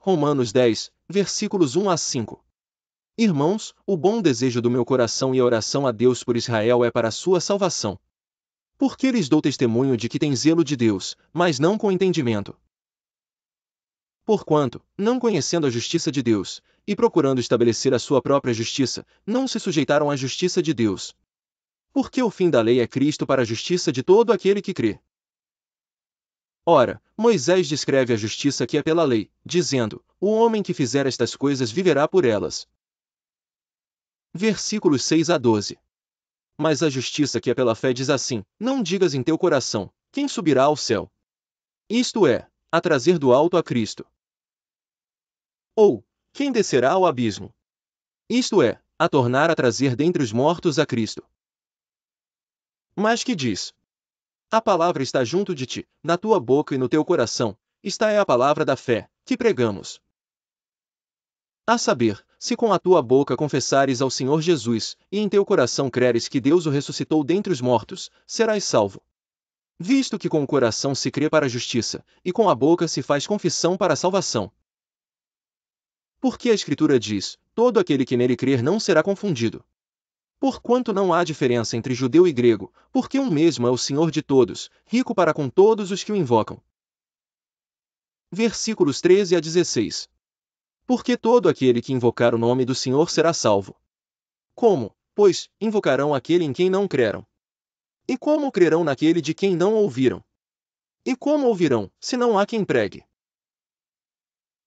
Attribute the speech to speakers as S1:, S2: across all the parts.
S1: Romanos 10, versículos 1 a 5. Irmãos, o bom desejo do meu coração e a oração a Deus por Israel é para a sua salvação. Porque lhes dou testemunho de que têm zelo de Deus, mas não com entendimento. Porquanto, não conhecendo a justiça de Deus, e procurando estabelecer a sua própria justiça, não se sujeitaram à justiça de Deus. Porque o fim da lei é Cristo para a justiça de todo aquele que crê. Ora, Moisés descreve a justiça que é pela lei, dizendo: o homem que fizer estas coisas viverá por elas. Versículos 6 a 12. Mas a justiça que é pela fé diz assim: não digas em teu coração, quem subirá ao céu? Isto é, a trazer do alto a Cristo. Ou, quem descerá ao abismo? Isto é, a tornar a trazer dentre os mortos a Cristo. Mas que diz? A palavra está junto de ti, na tua boca e no teu coração, esta é a palavra da fé, que pregamos. A saber, se com a tua boca confessares ao Senhor Jesus, e em teu coração creres que Deus o ressuscitou dentre os mortos, serás salvo. Visto que com o coração se crê para a justiça, e com a boca se faz confissão para a salvação. Porque a Escritura diz: todo aquele que nele crer não será confundido. Porquanto não há diferença entre judeu e grego, porque um mesmo é o Senhor de todos, rico para com todos os que o invocam. Versículos 13 a 16. Porque todo aquele que invocar o nome do Senhor será salvo. Como, pois, invocarão aquele em quem não creram? E como crerão naquele de quem não ouviram? E como ouvirão, se não há quem pregue?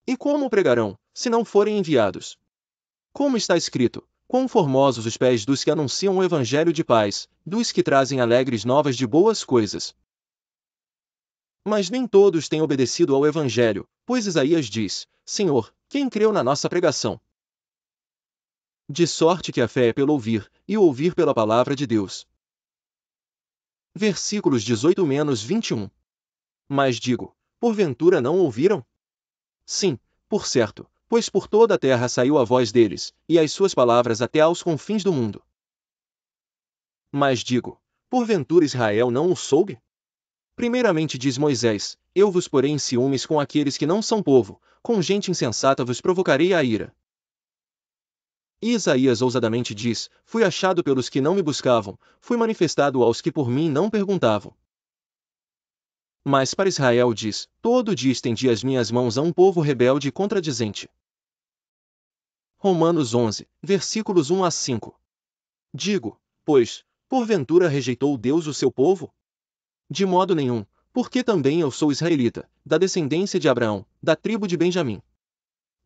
S1: E como pregarão, se não forem enviados? Como está escrito: quão formosos os pés dos que anunciam o evangelho de paz, dos que trazem alegres novas de boas coisas. Mas nem todos têm obedecido ao evangelho, pois Isaías diz: Senhor, quem creu na nossa pregação? De sorte que a fé é pelo ouvir, e o ouvir pela palavra de Deus. Versículos 18-21. Mas digo: porventura não ouviram? Sim, por certo, pois por toda a terra saiu a voz deles, e as suas palavras até aos confins do mundo. Mas digo: porventura Israel não o soube? Primeiramente diz Moisés: eu vos porei em ciúmes com aqueles que não são povo, com gente insensata vos provocarei a ira. E Isaías ousadamente diz: fui achado pelos que não me buscavam, fui manifestado aos que por mim não perguntavam. Mas para Israel diz: todo dia estendi as minhas mãos a um povo rebelde e contradizente. Romanos 11, versículos 1 a 5. Digo, pois, porventura rejeitou Deus o seu povo? De modo nenhum, porque também eu sou israelita, da descendência de Abraão, da tribo de Benjamim.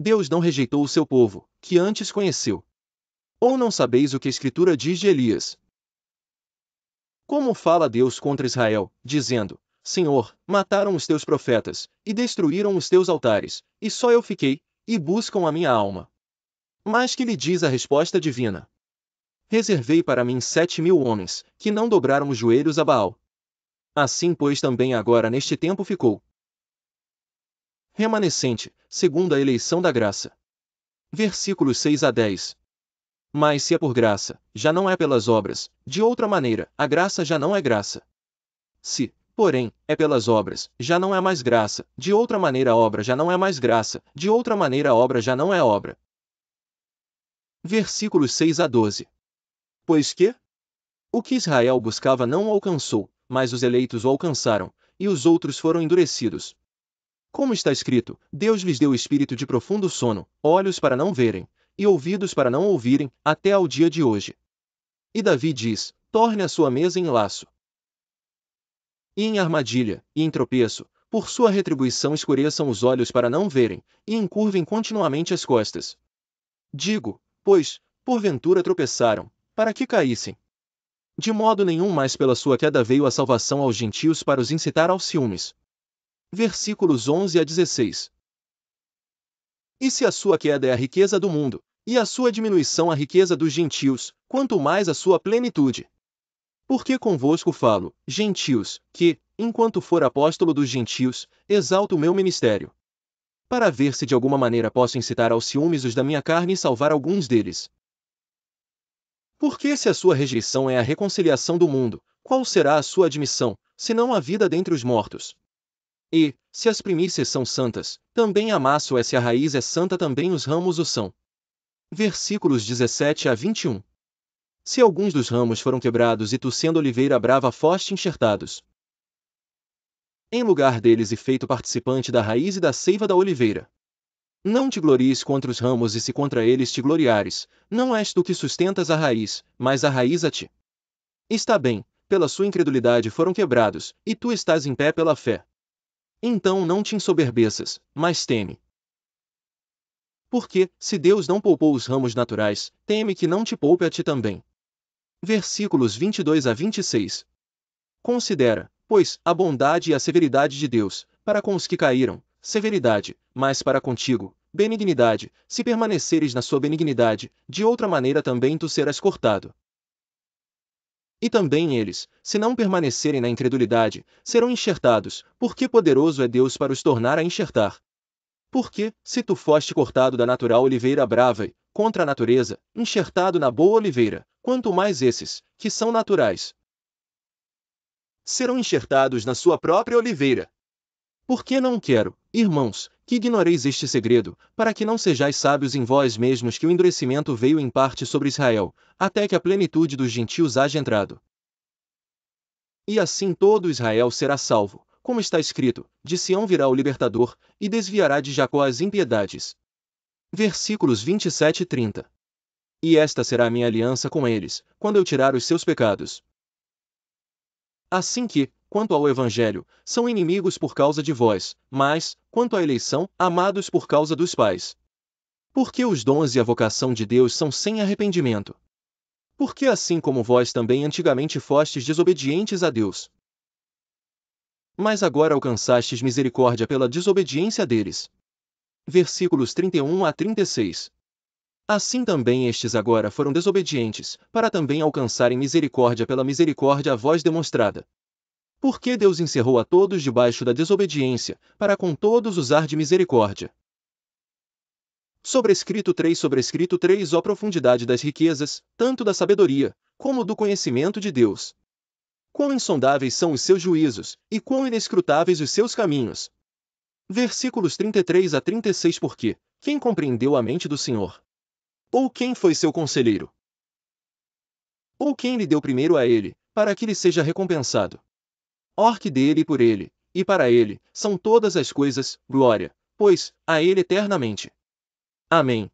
S1: Deus não rejeitou o seu povo, que antes conheceu. Ou não sabeis o que a Escritura diz de Elias? Como fala Deus contra Israel, dizendo: Senhor, mataram os teus profetas, e destruíram os teus altares, e só eu fiquei, e buscam a minha alma. Mas que lhe diz a resposta divina? Reservei para mim 7.000 homens, que não dobraram os joelhos a Baal. Assim pois também agora neste tempo ficou remanescente, segundo a eleição da graça. Versículos 6 a 10. Mas se é por graça, já não é pelas obras, de outra maneira, a graça já não é graça. Se, porém, é pelas obras, já não é mais graça, de outra maneira a obra já não é mais graça, de outra maneira a obra já não é obra. Versículos 6 a 12. Pois que? O que Israel buscava não o alcançou, mas os eleitos o alcançaram, e os outros foram endurecidos. Como está escrito, Deus lhes deu espírito de profundo sono, olhos para não verem, e ouvidos para não ouvirem, até ao dia de hoje. E Davi diz: torne a sua mesa em laço, e em armadilha, e em tropeço, por sua retribuição escureçam os olhos para não verem, e encurvem continuamente as costas. Digo, pois, porventura tropeçaram, para que caíssem. De modo nenhum mais pela sua queda veio a salvação aos gentios para os incitar aos ciúmes. Versículos 11 a 16. E se a sua queda é a riqueza do mundo, e a sua diminuição a riqueza dos gentios, quanto mais a sua plenitude? Porque convosco falo, gentios, que, enquanto for apóstolo dos gentios, exalto o meu ministério. Para ver se de alguma maneira posso incitar aos ciúmes os da minha carne e salvar alguns deles. Porque se a sua rejeição é a reconciliação do mundo, qual será a sua admissão, senão a vida dentre os mortos? E, se as primícias são santas, também a massa o é. Se a raiz é santa, também os ramos o são. Versículos 17 a 21. Se alguns dos ramos foram quebrados e tu, sendo oliveira brava, foste enxertados em lugar deles e feito participante da raiz e da seiva da oliveira. Não te glories contra os ramos, e se contra eles te gloriares, não és tu que sustentas a raiz, mas a raiz a ti. Está bem, pela sua incredulidade foram quebrados, e tu estás em pé pela fé. Então não te ensoberbeças, mas teme. Porque, se Deus não poupou os ramos naturais, teme que não te poupe a ti também. Versículos 22 a 26. Considera, pois, a bondade e a severidade de Deus, para com os que caíram, severidade, mas para contigo, benignidade, se permaneceres na sua benignidade, de outra maneira também tu serás cortado. E também eles, se não permanecerem na incredulidade, serão enxertados, porque poderoso é Deus para os tornar a enxertar. Porque, se tu foste cortado da natural oliveira brava e, contra a natureza, enxertado na boa oliveira, quanto mais esses, que são naturais, serão enxertados na sua própria oliveira. Porque não quero, irmãos, que ignoreis este segredo, para que não sejais sábios em vós mesmos, que o endurecimento veio em parte sobre Israel, até que a plenitude dos gentios haja entrado. E assim todo Israel será salvo, como está escrito: de Sião virá o libertador, e desviará de Jacó as impiedades. Versículos 27 e 30. E esta será a minha aliança com eles, quando eu tirar os seus pecados. Assim que, quanto ao Evangelho, são inimigos por causa de vós, mas, quanto à eleição, amados por causa dos pais. Porque os dons e a vocação de Deus são sem arrependimento. Porque assim como vós também antigamente fostes desobedientes a Deus, mas agora alcançastes misericórdia pela desobediência deles. Versículos 31 a 36. Assim também estes agora foram desobedientes, para também alcançarem misericórdia pela misericórdia a vós demonstrada. Porque Deus encerrou a todos debaixo da desobediência, para com todos usar de misericórdia. Sobrescrito 3, ó profundidade das riquezas, tanto da sabedoria, como do conhecimento de Deus. Quão insondáveis são os seus juízos, e quão inescrutáveis os seus caminhos. Versículos 33 a 36. Porque, quem compreendeu a mente do Senhor? Ou quem foi seu conselheiro? Ou quem lhe deu primeiro a ele, para que lhe seja recompensado? Orque dele e por ele, e para ele, são todas as coisas, glória, pois, a ele eternamente. Amém.